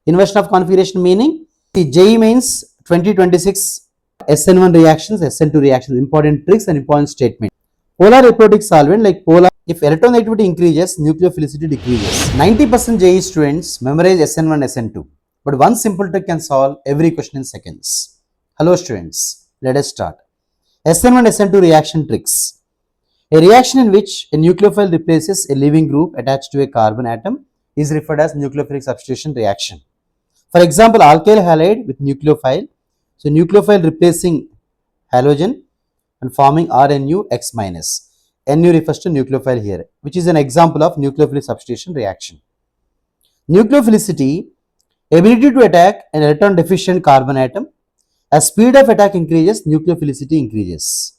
Inversion of configuration meaning the JEE Mains 2026 SN1 reactions, SN2 reactions, important tricks and important statement. Polar aprotic solvent like polar, if electronegativity increases, nucleophilicity decreases. 90% JEE students memorize SN1 SN2, but one simple trick can solve every question in seconds. Hello students, let us start. SN1 SN2 reaction tricks. A reaction in which a nucleophile replaces a leaving group attached to a carbon atom is referred as nucleophilic substitution reaction. For example, alkyl halide with nucleophile. So, nucleophile replacing halogen and forming RNU X minus. NU refers to nucleophile here, which is an example of nucleophilic substitution reaction. Nucleophilicity, ability to attack an electron deficient carbon atom. As speed of attack increases, nucleophilicity increases.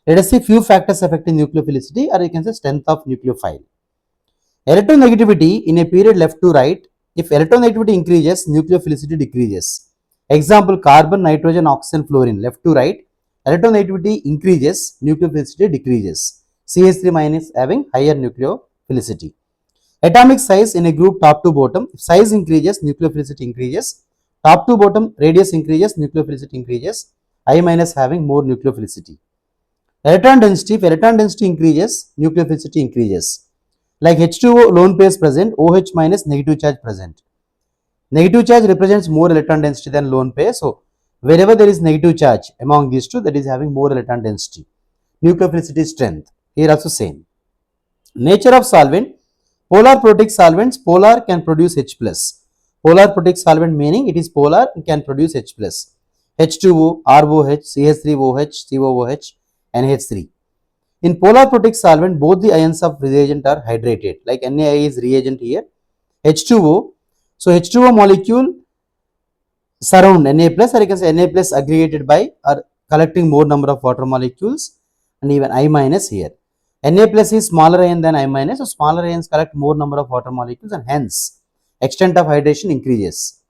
Let us see few factors affecting nucleophilicity, or you can say strength of nucleophile. Electronegativity in a period left to right. If electronegativity increases, nucleophilicity decreases. Example, carbon, nitrogen, oxygen, fluorine, left to right. Electronegativity increases, nucleophilicity decreases. CH3 minus having higher nucleophilicity. Atomic size in a group top to bottom. If size increases, nucleophilicity increases. Top to bottom radius increases, nucleophilicity increases. I minus having more nucleophilicity. Electron density, if electron density increases, nucleophilicity increases. Like H2O lone pair present, OH minus negative charge present. Negative charge represents more electron density than lone pair. So, wherever there is negative charge among these two, that is having more electron density. Nucleophilicity strength. Here also same. Nature of solvent. Polar protic solvents, polar can produce H+. Polar protic solvent meaning it is polar and can produce H+. H2O, ROH, CH3OH, COOH, NH3. In polar protic solvent, both the ions of reagent are hydrated. Like NaI is reagent here. H2O. So H2O molecule surround Na plus, or you can say Na plus aggregated by or collecting more number of water molecules, and even I minus here. Na plus is smaller ion than I minus, so smaller ions collect more number of water molecules, and hence extent of hydration increases.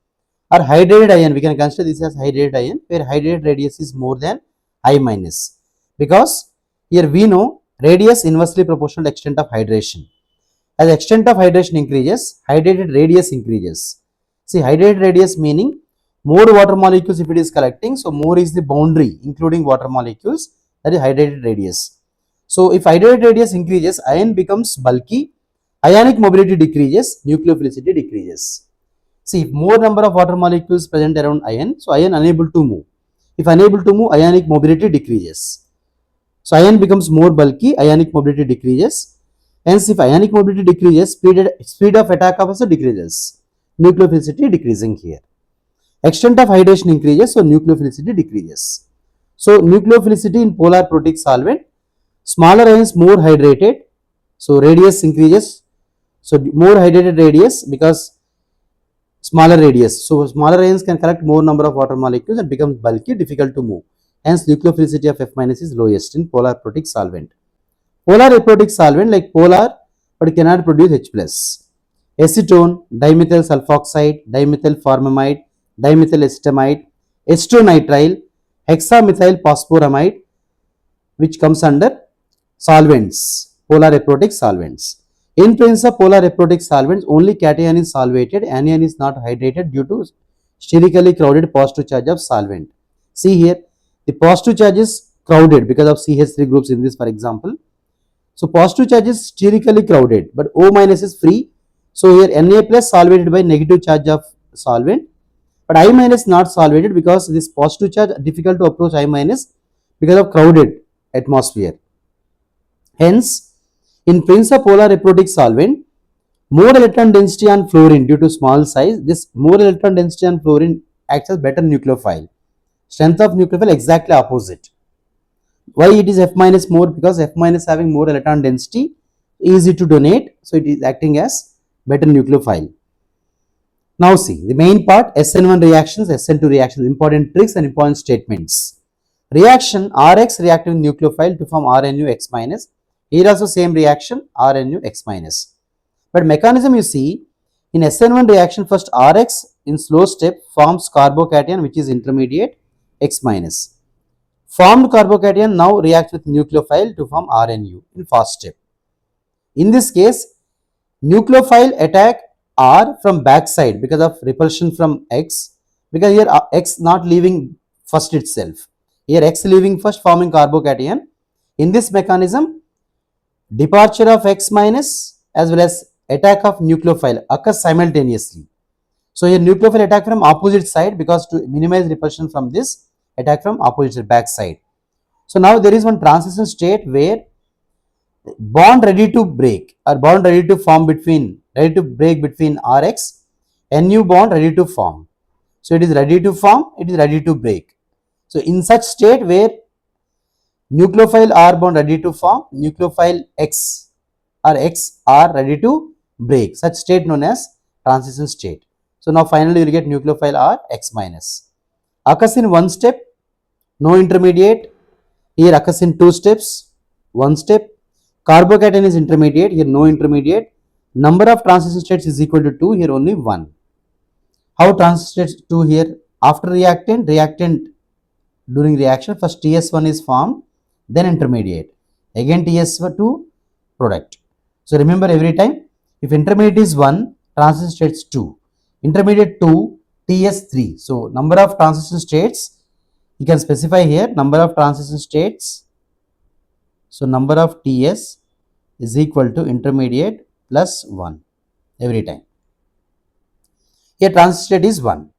Or hydrated ion, we can consider this as hydrated ion, where hydrated radius is more than I minus, because here we know radius inversely proportional to extent of hydration. As extent of hydration increases, hydrated radius increases. See, hydrated radius meaning more water molecules if it is collecting, so more is the boundary including water molecules, that is hydrated radius. So, if hydrated radius increases, ion becomes bulky, ionic mobility decreases, nucleophilicity decreases. See, if more number of water molecules present around ion, so ion unable to move. If unable to move, ionic mobility decreases. So, ion becomes more bulky, ionic mobility decreases. Hence, if ionic mobility decreases, speed of attack also decreases. Nucleophilicity decreasing here. Extent of hydration increases, so nucleophilicity decreases. So, nucleophilicity in polar protic solvent, smaller ions more hydrated, so radius increases. So, more hydrated radius because smaller radius. So, smaller ions can collect more number of water molecules and becomes bulky, difficult to move. Hence, nucleophilicity of F minus is lowest in polar protic solvent. Polar aprotic solvent like polar but cannot produce H+. Acetone, dimethyl sulfoxide, dimethyl formamide, dimethyl acetamide, acetonitrile, hexamethyl phosphoramide, which comes under solvents, polar aprotic solvents. In presence of polar aprotic solvents, only cation is solvated, anion is not hydrated due to sterically crowded positive charge of solvent. See here, the positive charge is crowded because of CH3 groups in this, for example. So, positive charge is sterically crowded, but O minus is free. So, here Na plus solvated by negative charge of solvent, but I minus not solvated because this positive charge difficult to approach I minus because of crowded atmosphere. Hence, in presence of polar aprotic solvent, more electron density on fluorine due to small size. This more electron density on fluorine acts as better nucleophile. Strength of nucleophile exactly opposite. Why it is F minus more? Because F minus having more electron density, easy to donate, so it is acting as better nucleophile. Now see the main part, SN1 reactions, SN2 reactions, important tricks and important statements. Reaction Rx reacting nucleophile to form RNU X minus. Here also same reaction RNU X minus. But mechanism you see in SN1 reaction, first Rx in slow step forms carbocation which is intermediate X minus. Formed carbocation now reacts with nucleophile to form RNU in fast step. In this case, nucleophile attack R from back side because of repulsion from X, because here X not leaving first itself. Here X leaving first forming carbocation. In this mechanism, departure of X minus as well as attack of nucleophile occurs simultaneously. So here nucleophile attack from opposite side because to minimize repulsion from this, attack from opposite back side. So now there is one transition state where bond ready to break or bond ready to form between, ready to break between Rx, Nu bond ready to form. So it is ready to form, it is ready to break. So in such state where nucleophile R bond ready to form, nucleophile X or X are ready to break, such state known as transition state. So now finally you will get nucleophile R X minus. Occurs in one step, no intermediate. Here occurs in two steps, one step. Carbocation is intermediate, here no intermediate. Number of transition states is equal to 2, here only 1. How transition states 2 here? After reactant during reaction, first TS1 is formed, then intermediate. Again TS2 product. So remember every time, if intermediate is 1, transition states 2. Intermediate 2, TS3. So number of transition states, you can specify here, number of transition states. So number of TS is equal to intermediate plus 1 every time. Here transition state is 1.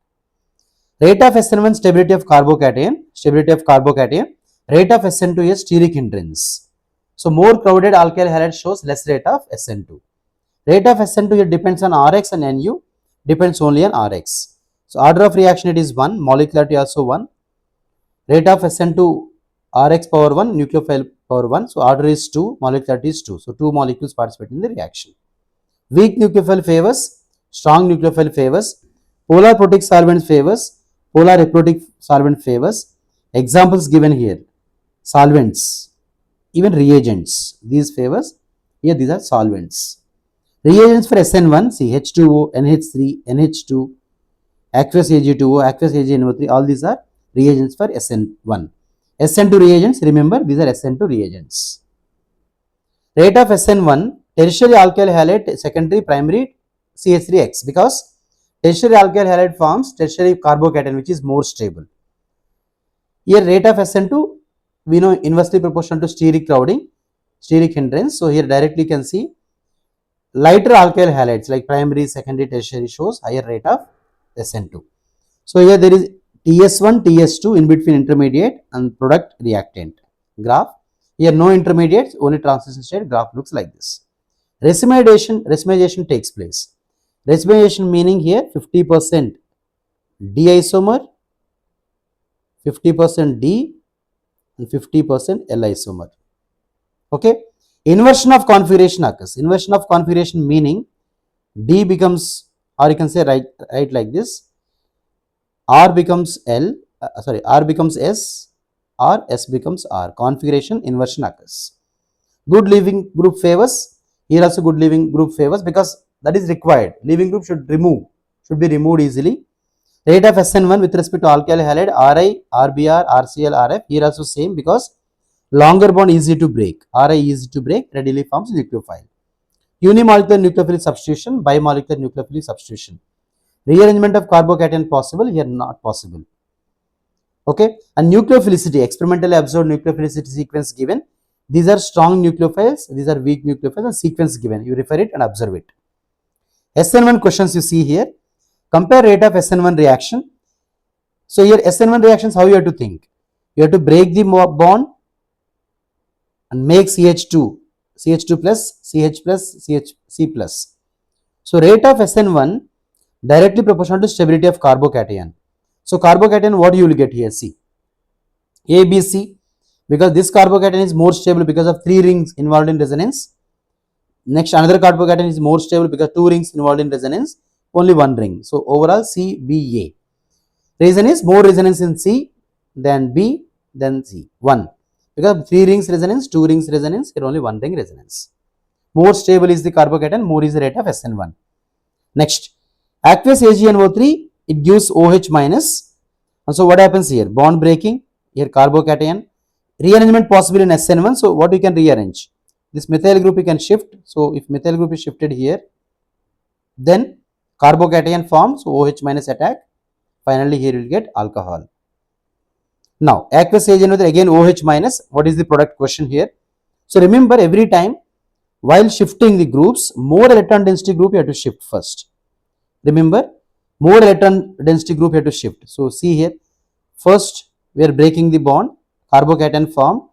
Rate of SN1 stability of carbocation, rate of SN2 is steric hindrance. So more crowded alkyl halide shows less rate of SN2. Rate of SN2 here depends on Rx and Nu, depends only on Rx. So order of reaction it is 1, molecularity also 1. Rate of SN2 Rx power 1, nucleophile power 1. So order is 2, molecularity is 2. So 2 molecules participate in the reaction. Weak nucleophile favors, strong nucleophile favors, polar protic solvent favors, polar aprotic solvent favors. Examples given here, solvents, even reagents, these favors, here these are solvents. Reagents for SN1, see H2O, NH3, NH2, aqueous Ag2O, aqueous AgNO3, all these are reagents for SN1. SN2 reagents, remember these are SN2 reagents. Rate of SN1, tertiary alkyl halide, secondary, primary, CH3X, because tertiary alkyl halide forms tertiary carbocation which is more stable. Here rate of SN2, we know inversely proportional to steric crowding, steric hindrance. So here directly you can see lighter alkyl halides like primary, secondary, tertiary shows higher rate of SN2. So here there is TS1, TS2 in between intermediate and product reactant graph. Here no intermediates, only transition state, graph looks like this. Racemization takes place. Racemization meaning here 50% D isomer, 50% D and 50% L isomer. Okay. Inversion of configuration occurs. Inversion of configuration meaning D becomes, or you can say right like this, R becomes R becomes S, or S becomes R. Configuration inversion occurs. Good leaving group favors. Here also good leaving group favors because that is required. Leaving group should be removed easily. Rate of SN1 with respect to alkyl halide, Ri, RBr, RCl, RF. Here also same because longer bond easy to break. Ri easy to break, readily forms nucleophile. Unimolecular nucleophilic substitution, bimolecular nucleophilic substitution. Rearrangement of carbocation possible, here not possible. Okay, and nucleophilicity, experimentally observed nucleophilicity sequence given. These are strong nucleophiles, these are weak nucleophiles, and sequence given. You refer it and observe it. SN1 questions you see here. Compare rate of SN1 reaction. So here SN1 reactions, how you have to think? You have to break the bond and make CH2 plus, CH plus, C plus. So rate of SN1 directly proportional to stability of carbocation. So carbocation, what you will get here? See, A, B, C, because this carbocation is more stable because of 3 rings involved in resonance. Next, another carbocation is more stable because 2 rings involved in resonance, only 1 ring. So overall C, B, A. Reason is more resonance in C than B than C. 1. Because 3 rings resonance, 2 rings resonance, here only 1 ring resonance. More stable is the carbocation, more is the rate of SN1. Next, aqueous AgNO3, it gives OH minus. And so what happens here? Bond breaking, here carbocation. Rearrangement possible in SN1. So what you can rearrange? This methyl group you can shift. So if methyl group is shifted here, then Carbocation forms, so OH minus attack. Finally, here you will get alcohol. Now, aqueous agent with again OH minus. What is the product question here? So, remember every time while shifting the groups, more electron density group you have to shift first. Remember, more electron density group you have to shift. So, see here, first we are breaking the bond, carbocation form.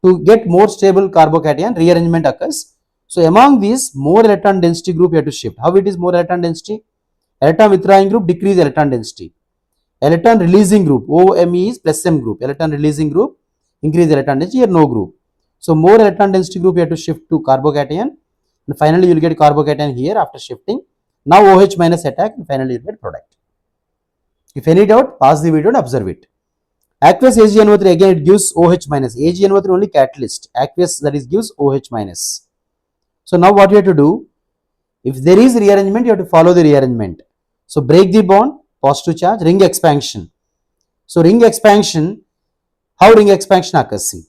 To get more stable carbocation, rearrangement occurs. So, among these, more electron density group you have to shift. How it is more electron density? Electron withdrawing group decrease electron density. Electron releasing group, OME is plus M group. Electron releasing group increase electron density, here no group. So, more electron density group you have to shift to carbocation, and finally you will get carbocation here after shifting. Now OH minus attack, and finally you will get product. If any doubt, pause the video and observe it. Aqueous AgNO3 again it gives OH minus. AgNO3 only catalyst. Aqueous that is gives OH minus. So now what you have to do? If there is rearrangement, you have to follow the rearrangement. So break the bond, positive charge, ring expansion. So ring expansion, how ring expansion occurs? See,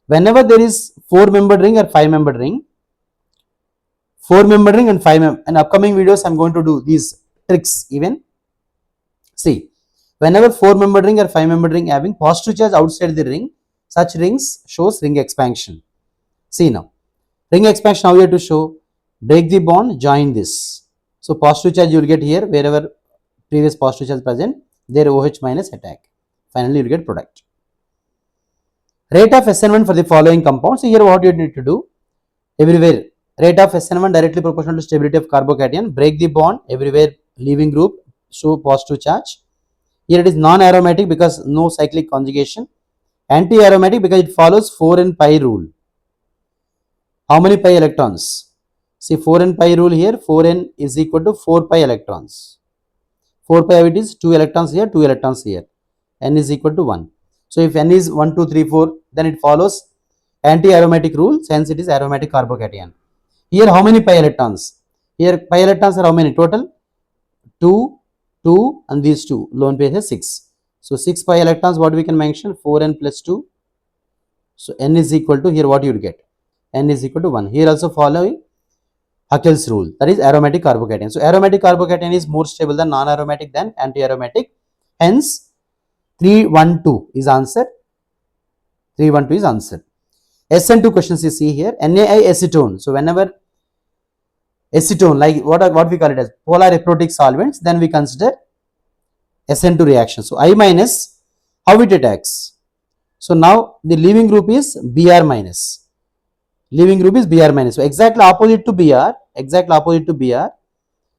whenever there is 4-membered ring or 5-membered ring, 4-membered ring and 5-membered, in upcoming videos I am going to do these tricks even. See, whenever 4-membered ring or 5-membered ring having positive charge outside the ring, such rings shows ring expansion. See now, ring expansion how you have to show? Break the bond, join this. So positive charge you will get here, wherever previous positive charge present, there OH minus attack. Finally you will get product. Rate of SN1 for the following compounds. So here what you need to do? Everywhere, rate of SN1 directly proportional to stability of carbocation. Break the bond, everywhere leaving group, show positive charge. Here it is non-aromatic because no cyclic conjugation. Anti-aromatic because it follows 4n pi rule. How many pi electrons? See 4n pi rule here, 4n is equal to 4 pi electrons. 4 pi it is 2 electrons here, 2 electrons here. N is equal to 1. So if N is 1, 2, 3, 4, then it follows anti-aromatic rule, since it is aromatic carbocation. Here how many pi electrons? Here pi electrons are how many total? 2, 2 and these 2. Lone pair is 6. So 6 pi electrons, what we can mention? 4n plus 2. So N is equal to, here what you will get? N is equal to 1. Here also following Huckel's rule, that is aromatic carbocation. So aromatic carbocation is more stable than non-aromatic than anti-aromatic. Hence 312 is answer. 312 is answer. SN2 questions you see here. NaI acetone. So whenever acetone, like what we call it as polar aprotic solvents, then we consider SN2 reaction. So I minus, how it attacks? So now the leaving group is Br minus. Leaving group is Br minus. So exactly opposite to Br,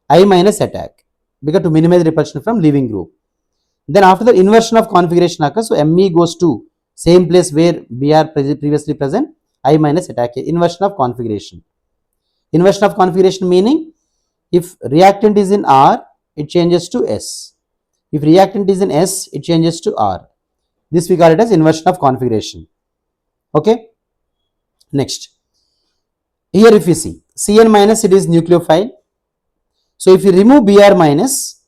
I minus attack, because to minimize repulsion from leaving group. Then after the inversion of configuration occurs, so Me goes to same place where Br previously present, I minus attack. Inversion of configuration. Inversion of configuration meaning, if reactant is in R, it changes to S. If reactant is in S, it changes to R. This we call it as inversion of configuration. Okay. Next. Here if you see, Cn minus, it is nucleophile. So if you remove Br minus,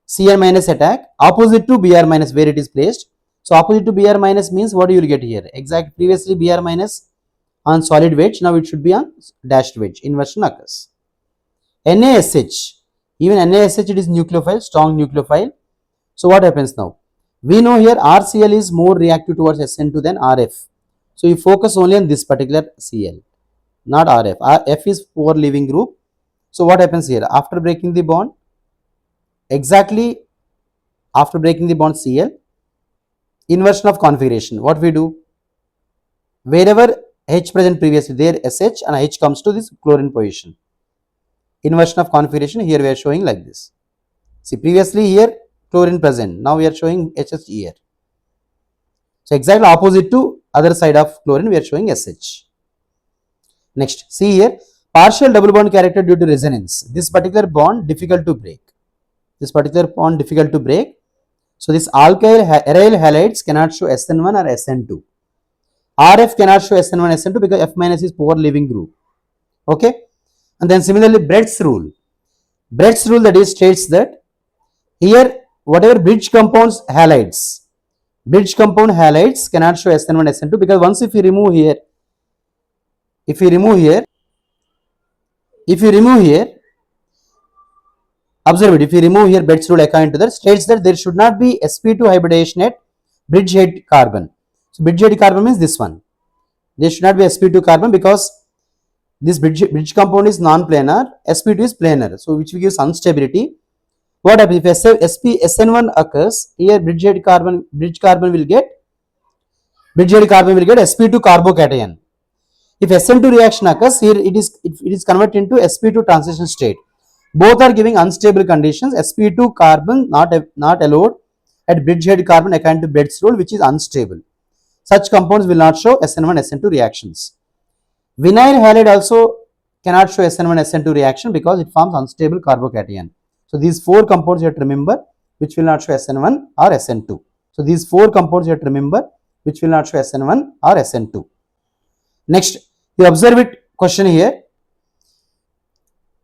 Cn minus attack, opposite to Br minus where it is placed. So opposite to Br minus means what you will get here? Exact, previously Br minus on solid wedge, now it should be on dashed wedge. Inversion occurs. NaSH, even NaSH it is nucleophile, strong nucleophile. So what happens now? We know here RCl is more reactive towards SN2 than RF. So you focus only on this particular Cl, not RF. F is poor leaving group. So what happens here? After breaking the bond, exactly after breaking the bond Cl, inversion of configuration. What we do? Wherever H present previously, there SH and H comes to this chlorine position. Inversion of configuration, here we are showing like this. See, previously here chlorine present, now we are showing HH here. So exactly opposite to other side of chlorine, we are showing SH. Next, see here, partial double bond character due to resonance. This particular bond difficult to break. So this alkyl aryl halides cannot show SN1 or SN2. RF cannot show SN1 SN2 because F minus is poor leaving group. Okay. And then similarly Brett's rule. Brett's rule, that is states that here whatever bridge compounds halides, bridge compound halides cannot show SN1 SN2 because once if you remove here, Observe it. If you remove here Betts rule according to that, states that there should not be sp2 hybridization at bridgehead carbon. So bridgehead carbon means this one. There should not be sp2 carbon because this bridge compound is non-planar, sp2 is planar, so which gives instability. What happens if SN1 occurs? Here bridgehead carbon will get sp2 carbocation. If SN2 reaction occurs, here it is converted into sp2 transition state. Both are giving unstable conditions. sp2 carbon not allowed at bridgehead carbon according to Betts rule, which is unstable. Such compounds will not show SN1 SN2 reactions. Vinyl halide also cannot show SN1 SN2 reaction because it forms unstable carbocation. So these four compounds you have to remember which will not show SN1 or SN2. So these four compounds you have to remember which will not show SN1 or SN2. Next, you observe it question here.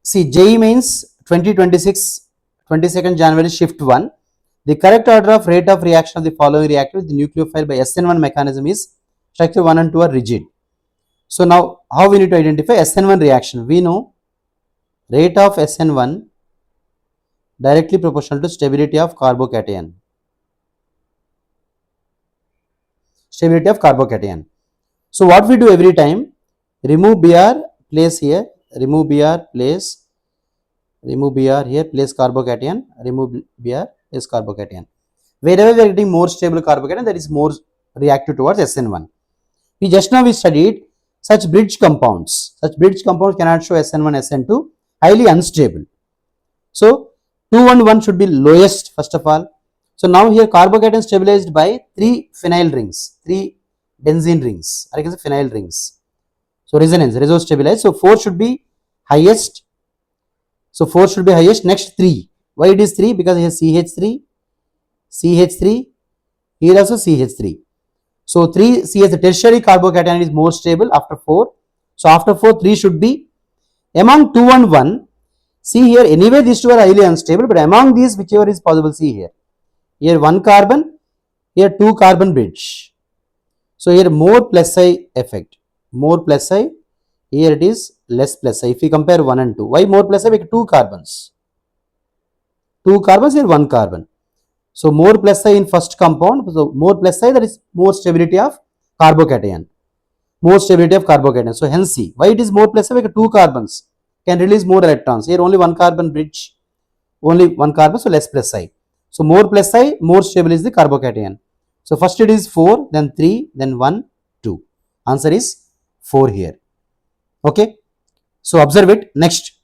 See, JEE Mains 2026, 22nd January shift 1. The correct order of rate of reaction of the following reactor with the nucleophile by SN1 mechanism is structure 1 and 2 are rigid. So now how we need to identify SN1 reaction? We know rate of SN1 directly proportional to stability of carbocation. Stability of carbocation. So what we do every time, remove Br, place here, remove Br, place here, place carbocation, remove Br, place carbocation. Wherever we are getting more stable carbocation, that is more reactive towards SN1. Just now we studied such bridge compounds. Such bridge compounds cannot show SN1, SN2, highly unstable. So 2 and 1 should be lowest first of all. So now here carbocation stabilized by 3 phenyl rings, 3 benzene rings, or I can say phenyl rings. So resonance, reso stabilized. So 4 should be highest. So 4 should be highest. Next 3. Why it is 3? Because here CH3, CH3, here also CH3. So 3 CH, the tertiary carbocation is more stable after 4. So after 4, 3 should be. Among 2 and 1, see here, anyway these two are highly unstable, but among these whichever is possible, see here. Here 1 carbon, here 2 carbon bridge. So here more plus I effect, more plus I, here it is less plus I. If we compare 1 and 2, why more plus I? Because 2 carbons. 2 carbons, here 1 carbon. So more plus I in first compound, so more plus I, that is more stability of carbocation. More stability of carbocation. So hence see, why it is more plus I? Because 2 carbons can release more electrons. Here only 1 carbon bridge, only 1 carbon, so less plus I. So more plus I, more stable is the carbocation. So first it is 4, then 3, then 1, 2. Answer is 4 here. Okay. So observe it. Next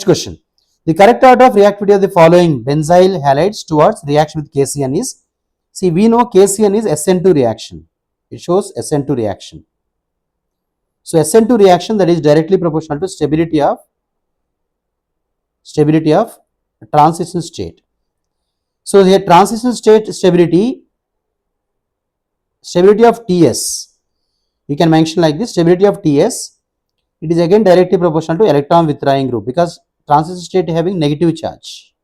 question. The correct order of reactivity of the following benzyl halides towards reaction with KCN is, see, we know KCN is SN2 reaction. It shows SN2 reaction. So SN2 reaction, that is directly proportional to stability of transition state. So here transition state stability of TS, you can mention like this, stability of TS, it is again directly proportional to electron withdrawing group because transition state having negative charge.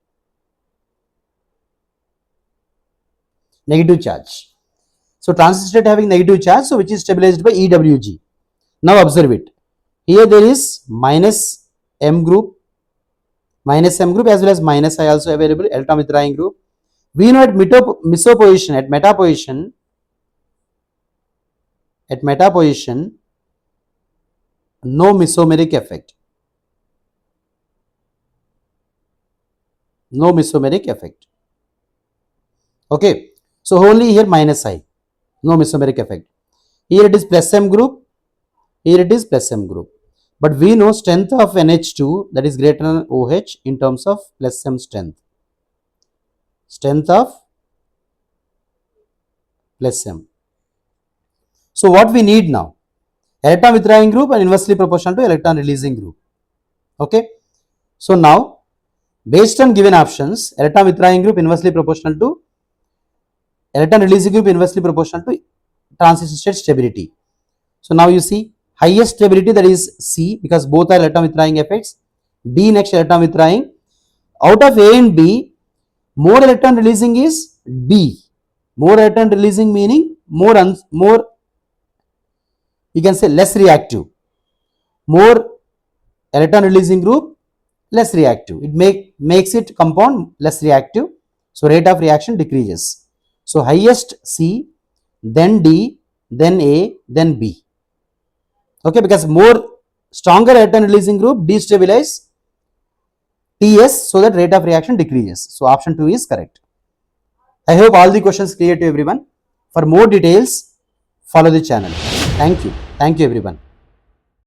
So transition state having negative charge, so which is stabilized by EWG. Now observe it. Here there is minus M group as well as minus I also available, electron withdrawing group. We know at meta position, no mesomeric effect. Okay. So only here minus I, no mesomeric effect. Here it is plus M group, But we know strength of NH2, that is greater than OH in terms of plus M strength. Plus M. So what we need now? Electron withdrawing group and inversely proportional to electron releasing group. Okay. So now, based on given options, electron withdrawing group inversely proportional to electron releasing group inversely proportional to transition state stability. So now you see highest stability, that is C, because both are electron withdrawing effects. D next electron withdrawing. Out of A and B, more electron releasing is B. More electron releasing meaning more you can say less reactive. More electron releasing group less reactive. It makes it compound less reactive. So rate of reaction decreases. So highest C, then D, then A, then B. Okay, because more stronger electron releasing group destabilize TS, so that rate of reaction decreases. So option 2 is correct. I hope all the questions clear to everyone. For more details, follow the channel. Thank you. Thank you everyone.